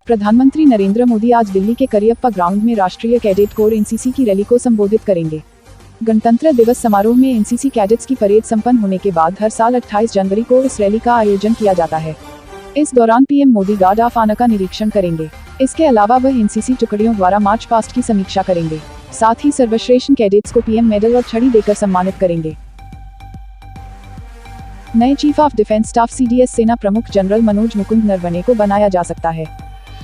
प्रधानमंत्री नरेंद्र मोदी आज दिल्ली के करियप्पा ग्राउंड में राष्ट्रीय कैडेट कोर एनसीसी की रैली को संबोधित करेंगे। गणतंत्र दिवस समारोह में एनसीसी कैडेट्स की परेड संपन्न होने के बाद हर साल 28 जनवरी को इस रैली का आयोजन किया जाता है। इस दौरान PM Modi guard of honour का निरीक्षण करेंगे। इसके अलावा वह एनसीसी टुकड़ियों द्वारा मार्च पास्ट की समीक्षा करेंगे। साथ ही सर्वश्रेष्ठ कैडेट्स को पीएम मेडल और छड़ी देकर सम्मानित करेंगे। नए chief of defence staff CDS सेना प्रमुख जनरल मनोज मुकुंद नरवणे को बनाया जा सकता है।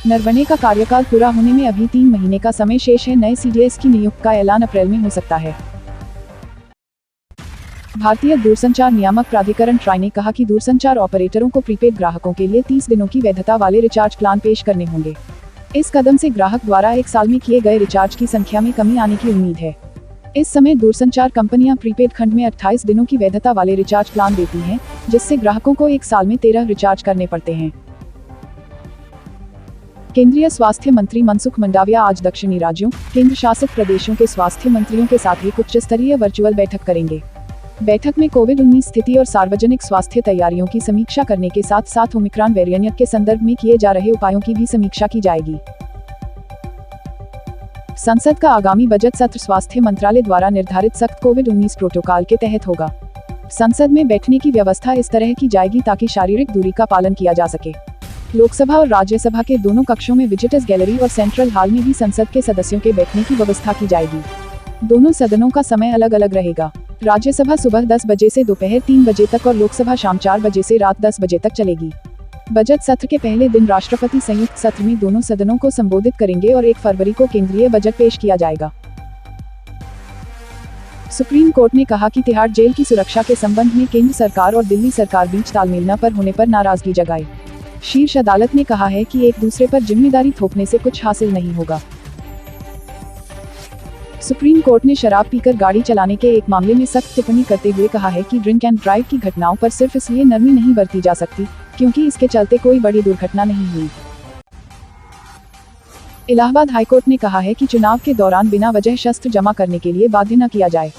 नरवणे का कार्यकाल पूरा होने में अभी 3 महीने का समय शेष है। नए सीडीएस की नियुक्ति का ऐलान अप्रैल में हो सकता है। भारतीय दूरसंचार नियामक प्राधिकरण ट्राई ने कहा कि दूरसंचार ऑपरेटरों को प्रीपेड ग्राहकों के लिए 30 दिनों की वैधता वाले रिचार्ज प्लान पेश करने होंगे। इस कदम से ग्राहक द्वारा एक साल में किए गए रिचार्ज की संख्या में कमी आने की उम्मीद है। इस समय दूरसंचार कंपनियां प्रीपेड खंड में 28 दिनों की वैधता वाले रिचार्ज प्लान देती हैं, जिससे ग्राहकों को एक साल में 13 रिचार्ज करने पड़ते हैं। केंद्रीय स्वास्थ्य मंत्री मनसुख मंडाविया आज दक्षिणी राज्यों, केंद्र शासित प्रदेशों के स्वास्थ्य मंत्रियों के साथ एक उच्च स्तरीय वर्चुअल बैठक करेंगे। बैठक में कोविड-19 स्थिति और सार्वजनिक स्वास्थ्य तैयारियों की समीक्षा करने के साथ साथ ओमिक्रॉन वेरिएंट के संदर्भ में किए जा रहे उपायों की भी समीक्षा की जाएगी। संसद का आगामी बजट सत्र स्वास्थ्य मंत्रालय द्वारा निर्धारित सख्त कोविड-19 प्रोटोकॉल के तहत होगा। संसद में बैठने की व्यवस्था इस तरह की जाएगी ताकि शारीरिक दूरी का पालन किया जा सके। लोकसभा और राज्यसभा के दोनों कक्षों में विजिटर्स गैलरी और सेंट्रल हॉल में भी संसद के सदस्यों के बैठने की व्यवस्था की जाएगी। दोनों सदनों का समय अलग अलग रहेगा। राज्यसभा सुबह 10 बजे से दोपहर 3 बजे तक और लोकसभा शाम 4 बजे से रात 10 बजे तक चलेगी। बजट सत्र के पहले दिन राष्ट्रपति संयुक्त सत्र में दोनों सदनों को संबोधित करेंगे और 1 फरवरी को केंद्रीय बजट पेश किया जाएगा। सुप्रीम कोर्ट ने कहा कि तिहाड़ जेल की सुरक्षा के संबंध में केंद्र सरकार और दिल्ली सरकार बीच तालमेल न पर होने पर नाराजगी जगाई। शीर्ष अदालत ने कहा है कि एक दूसरे पर जिम्मेदारी थोपने से कुछ हासिल नहीं होगा। सुप्रीम कोर्ट ने शराब पीकर गाड़ी चलाने के एक मामले में सख्त टिप्पणी करते हुए कहा है कि ड्रिंक एंड ड्राइव की घटनाओं पर सिर्फ इसलिए नरमी नहीं बरती जा सकती क्योंकि इसके चलते कोई बड़ी दुर्घटना नहीं हुई। इलाहाबाद हाईकोर्ट ने कहा है कि चुनाव के दौरान बिना वजह शस्त्र जमा करने के लिए बाध्य न किया जाए।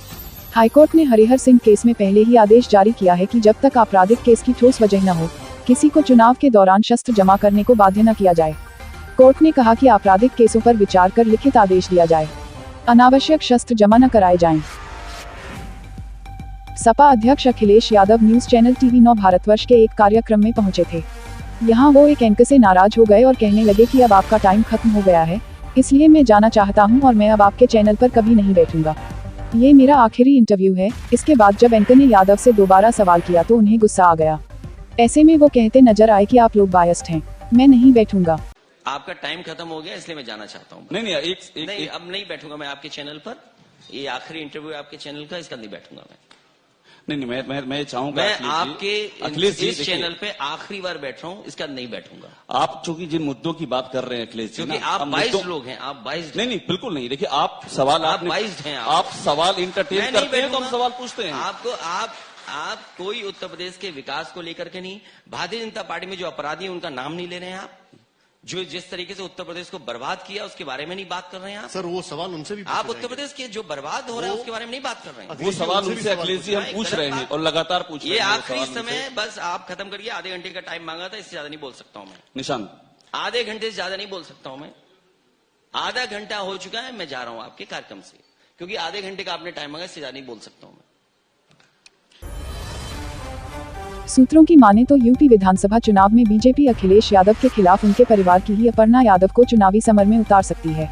हाईकोर्ट ने हरिहर सिंह केस में पहले ही आदेश जारी किया है कि जब तक आपराधिक केस की ठोस वजह न हो, किसी को चुनाव के दौरान शस्त्र जमा करने को बाध्य न किया जाए। कोर्ट ने कहा कि आपराधिक केसों पर विचार कर लिखित आदेश दिया जाए। अनावश्यक शस्त्र जमा न कराए जाएं। सपा अध्यक्ष Akhilesh Yadav news channel TV 9 Bharatvarsh के एक कार्यक्रम में पहुंचे थे। यहां वो एक एंकर से नाराज हो गए और कहने लगे कि अब आपका टाइम खत्म हो गया है, इसलिए मैं जाना चाहता हूं और मैं अब आपके चैनल पर कभी नहीं बैठूंगा। ये मेरा आखिरी इंटरव्यू है। इसके बाद जब एंकर ने यादव से दोबारा सवाल किया तो उन्हें गुस्सा आ गया। ऐसे में वो कहते नजर आए कि आप लोग बायस्ड हैं, मैं नहीं बैठूंगा। आपका टाइम खत्म हो गया इसलिए मैं जाना चाहता हूँ। नहीं, अब नहीं बैठूंगा मैं आपके चैनल पर। ये आखिरी इंटरव्यू आपके चैनल का, इसका नहीं बैठूंगा मैं। मैं चाहूंगा मैं आपके इस चैनल पे आखिरी बार बैठ रहा हूँ, इसका नहीं बैठूंगा। आप चूंकि जिन मुद्दों की बात कर रहे हैं अखिलेश जी, क्योंकि आप 22 लोग हैं, आप 22 नहीं बिल्कुल नहीं। देखिए आप सवाल आप 22 हैं, आप सवाल इंटरटेन करते हैं तो हम सवाल पूछते हैं आपको। आप कोई उत्तर प्रदेश के विकास को लेकर के नहीं, भारतीय जनता पार्टी में जो अपराधी है उनका नाम नहीं ले रहे हैं आप। जो जिस तरीके से उत्तर प्रदेश को बर्बाद किया उसके बारे में नहीं बात कर रहे हैं आप। सर वो सवाल उनसे भी आप उत्तर प्रदेश के जो बर्बाद हो रहा है उसके बारे में नहीं बात कर रहे हैं। वो सवाल उनसे अखिलेश जी हम पूछ रहे हैं और लगातार पूछ रहे हैं। ये आखिरी समय बस आप खत्म करिए। आधे घंटे का टाइम मांगा था, इससे ज्यादा नहीं बोल सकता हूं मैं। निशान आधे घंटे से ज्यादा नहीं बोल सकता हूं मैं। आधा घंटा हो चुका है, मैं जा रहा हूं आपके कार्यक्रम से, क्योंकि आधे घंटे का आपने टाइम मांगा, इससे ज्यादा नहीं बोल सकता हूं मैं। सूत्रों की माने तो यूपी विधानसभा चुनाव में बीजेपी अखिलेश यादव के खिलाफ उनके परिवार की ही अपर्णा यादव को चुनावी समर में उतार सकती है।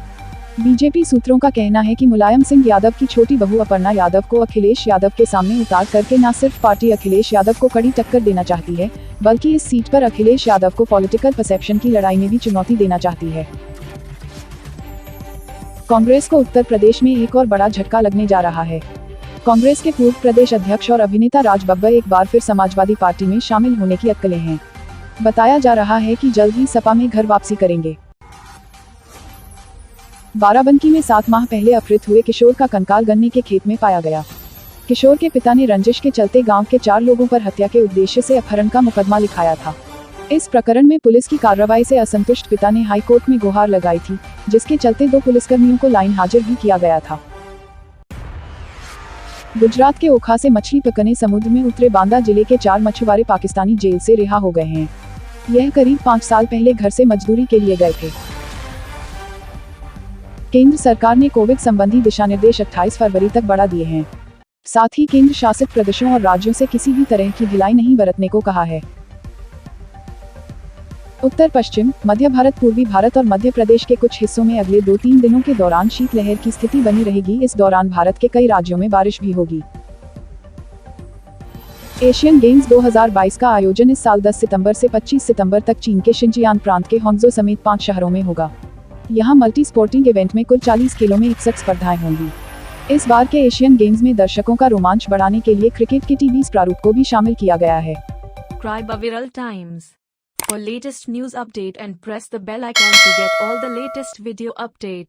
बीजेपी सूत्रों का कहना है कि मुलायम सिंह यादव की छोटी बहू अपर्णा यादव को अखिलेश यादव के सामने उतार करके न सिर्फ पार्टी अखिलेश यादव को कड़ी टक्कर देना चाहती है, बल्कि इस सीट पर अखिलेश यादव को पॉलिटिकल परसेप्शन की लड़ाई में भी चुनौती देना चाहती है। कांग्रेस को उत्तर प्रदेश में एक और बड़ा झटका लगने जा रहा है। कांग्रेस के पूर्व प्रदेश अध्यक्ष और अभिनेता राज बब्बर एक बार फिर समाजवादी पार्टी में शामिल होने की अटकलें हैं। बताया जा रहा है कि जल्द ही सपा में घर वापसी करेंगे। बाराबंकी में 7 माह पहले अपहृत हुए किशोर का कंकाल गन्ने के खेत में पाया गया। किशोर के पिता ने रंजिश के चलते गांव के 4 लोगों पर हत्या के उद्देश्य से अपहरण का मुकदमा लिखाया था। इस प्रकरण में पुलिस की कार्रवाई से असंतुष्ट पिता ने हाईकोर्ट में गुहार लगाई थी, जिसके चलते 2 पुलिसकर्मियों को लाइन हाजिर भी किया गया था। गुजरात के ओखा से मछली पकड़ने समुद्र में उतरे बांदा जिले के 4 मछुआरे पाकिस्तानी जेल से रिहा हो गए हैं। यह करीब 5 साल पहले घर से मजदूरी के लिए गए थे। केंद्र सरकार ने कोविड संबंधी दिशानिर्देश 28 फरवरी तक बढ़ा दिए हैं। साथ ही केंद्र शासित प्रदेशों और राज्यों से किसी भी तरह की ढिलाई नहीं बरतने को कहा है। उत्तर पश्चिम, मध्य भारत, पूर्वी भारत और मध्य प्रदेश के कुछ हिस्सों में अगले 2-3 दिनों के दौरान शीतलहर की स्थिति बनी रहेगी। इस दौरान भारत के कई राज्यों में बारिश भी होगी। एशियन गेम्स 2022 का आयोजन इस साल 10 सितंबर से 25 सितंबर तक चीन के शिनजियांग प्रांत के होंगजो समेत 5 शहरों में होगा। यहाँ मल्टी स्पोर्टिंग इवेंट में कुल 40 खेलों में 61 स्पर्धाएं होंगी। इस बार के एशियन गेम्स में दर्शकों का रोमांच बढ़ाने के लिए क्रिकेट के टीवी प्रारूप को भी शामिल किया गया है। Subscribe Viral Times for latest news update and press the bell icon to get all the latest video update.